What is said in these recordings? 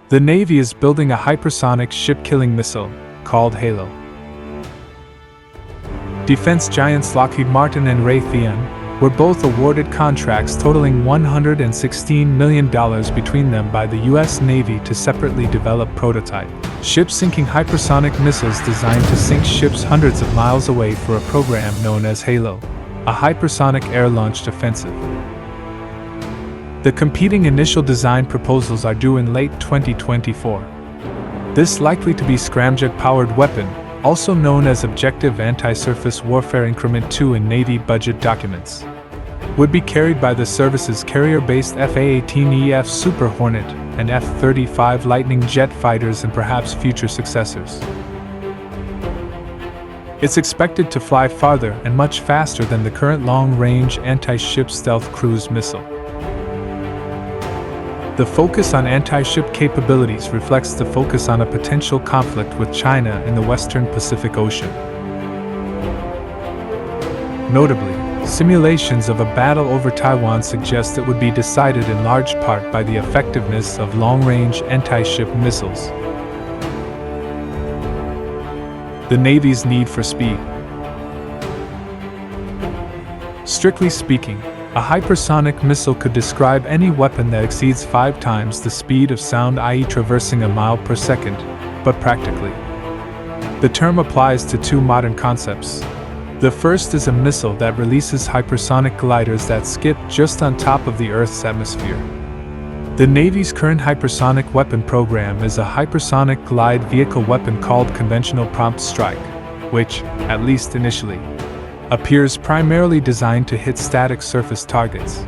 The Navy is building a hypersonic ship-killing missile, called HALO. Defense giants Lockheed Martin and Raytheon were both awarded contracts totaling $116 million between them by the U.S. Navy to separately develop prototype ship-sinking hypersonic missiles designed to sink ships hundreds of miles away for a program known as HALO, a hypersonic air-launched offensive. The competing initial design proposals are due in late 2024. This likely to be scramjet-powered weapon, also known as Objective Anti-Surface Warfare Increment 2 in Navy budget documents, would be carried by the service's carrier-based F/A-18EF Super Hornet and F-35 Lightning jet fighters and perhaps future successors. It's expected to fly farther and much faster than the current long-range anti-ship stealth cruise missile. The focus on anti-ship capabilities reflects the focus on a potential conflict with China in the Western Pacific Ocean. Notably, simulations of a battle over Taiwan suggest it would be decided in large part by the effectiveness of long-range anti-ship missiles. The Navy's need for speed. Strictly speaking, a hypersonic missile could describe any weapon that exceeds 5 times the speed of sound, i.e. traversing a mile per second, but practically. The term applies to 2 modern concepts. The first is a missile that releases hypersonic gliders that skip just on top of the Earth's atmosphere. The Navy's current hypersonic weapon program is a hypersonic glide vehicle weapon called Conventional Prompt Strike, which, at least initially, appears primarily designed to hit static surface targets.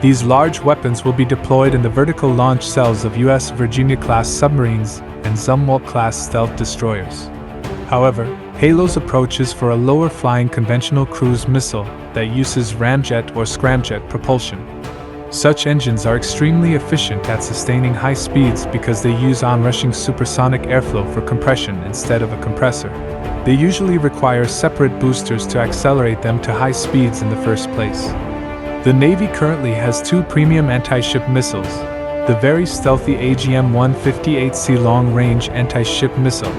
These large weapons will be deployed in the vertical launch cells of U.S. Virginia-class submarines and Zumwalt-class stealth destroyers. However, HALO's approach is for a lower-flying conventional cruise missile that uses ramjet or scramjet propulsion. Such engines are extremely efficient at sustaining high speeds because they use onrushing supersonic airflow for compression instead of a compressor. They usually require separate boosters to accelerate them to high speeds in the first place. The Navy currently has 2 premium anti-ship missiles, the very stealthy AGM-158C long-range anti-ship missile,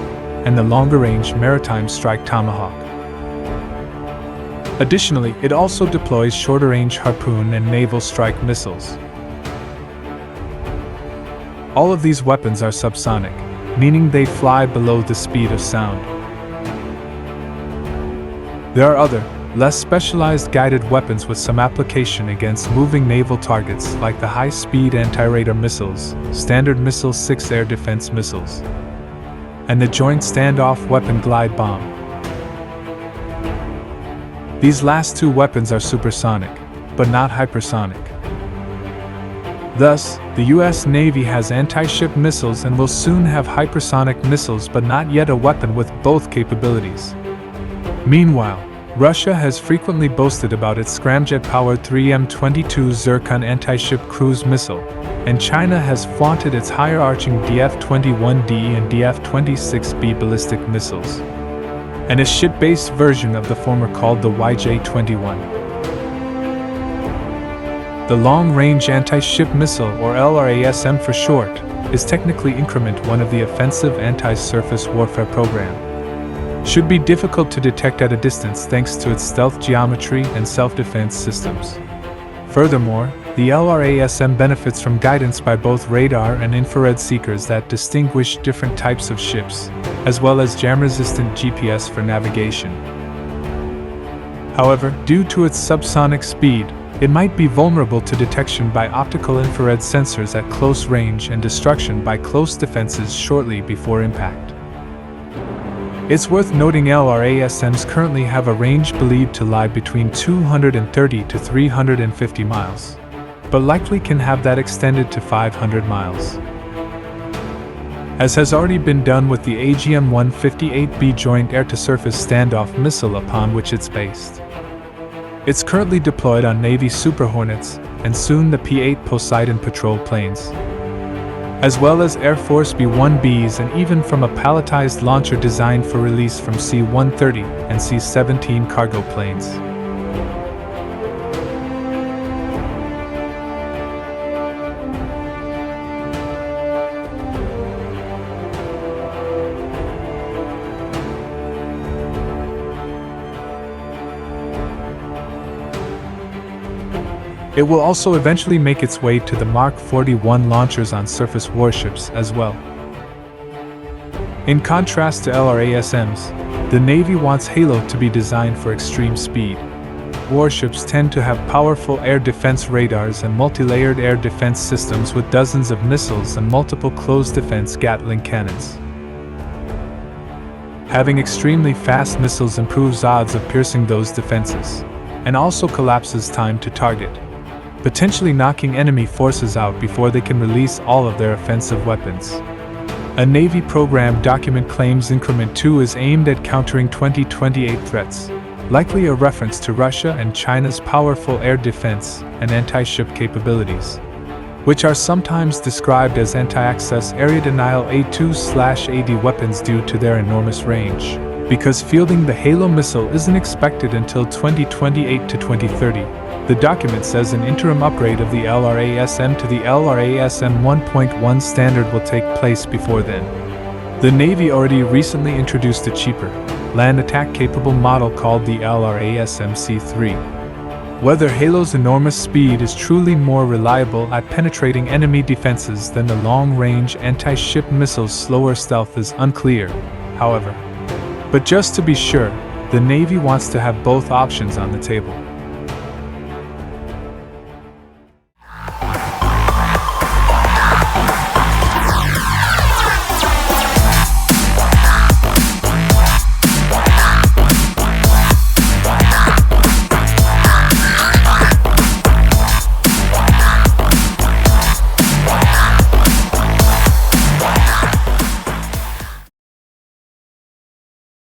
and the longer-range Maritime Strike Tomahawk. Additionally, it also deploys shorter-range Harpoon and Naval Strike missiles. All of these weapons are subsonic, meaning they fly below the speed of sound. There are other, less specialized guided weapons with some application against moving naval targets like the high-speed anti-radar missiles, Standard Missile-6 air defense missiles, and the Joint Standoff Weapon Glide Bomb. These last 2 weapons are supersonic, but not hypersonic. Thus, the U.S. Navy has anti-ship missiles and will soon have hypersonic missiles, but not yet a weapon with both capabilities. Meanwhile, Russia has frequently boasted about its scramjet-powered 3M-22 Zircon anti-ship cruise missile, and China has flaunted its higher-arching DF-21D and DF-26B ballistic missiles, and a ship-based version of the former called the YJ-21. The Long-Range Anti-Ship Missile, or LRASM for short, is technically Increment 1 of the Offensive Anti-Surface Warfare Program. Should be difficult to detect at a distance thanks to its stealth geometry and self-defense systems. Furthermore, the LRASM benefits from guidance by both radar and infrared seekers that distinguish different types of ships, as well as jam-resistant GPS for navigation. However, due to its subsonic speed, it might be vulnerable to detection by optical infrared sensors at close range and destruction by close defenses shortly before impact. It's worth noting LRASMs currently have a range believed to lie between 230 to 350 miles, but likely can have that extended to 500 miles. As has already been done with the AGM-158B Joint Air-to-Surface Standoff missile upon which it's based. It's currently deployed on Navy Super Hornets and soon the P-8 Poseidon patrol planes, as well as Air Force B-1Bs and even from a palletized launcher designed for release from C-130 and C-17 cargo planes. It will also eventually make its way to the Mark 41 launchers on surface warships as well. In contrast to LRASMs, the Navy wants Halo to be designed for extreme speed. Warships tend to have powerful air defense radars and multi-layered air defense systems with dozens of missiles and multiple close-defense Gatling cannons. Having extremely fast missiles improves odds of piercing those defenses, and also collapses time to target, potentially knocking enemy forces out before they can release all of their offensive weapons. A Navy program document claims Increment 2 is aimed at countering 2028 threats, likely a reference to Russia and China's powerful air defense and anti-ship capabilities, which are sometimes described as anti-access area denial A2/AD weapons due to their enormous range. Because fielding the Halo missile isn't expected until 2028 to 2030, the document says an interim upgrade of the LRASM to the LRASM 1.1 standard will take place before then. The Navy already recently introduced a cheaper, land attack capable model called the LRASM C3. Whether Halo's enormous speed is truly more reliable at penetrating enemy defenses than the long-range anti-ship missile's slower stealth is unclear, however. But just to be sure, the Navy wants to have both options on the table.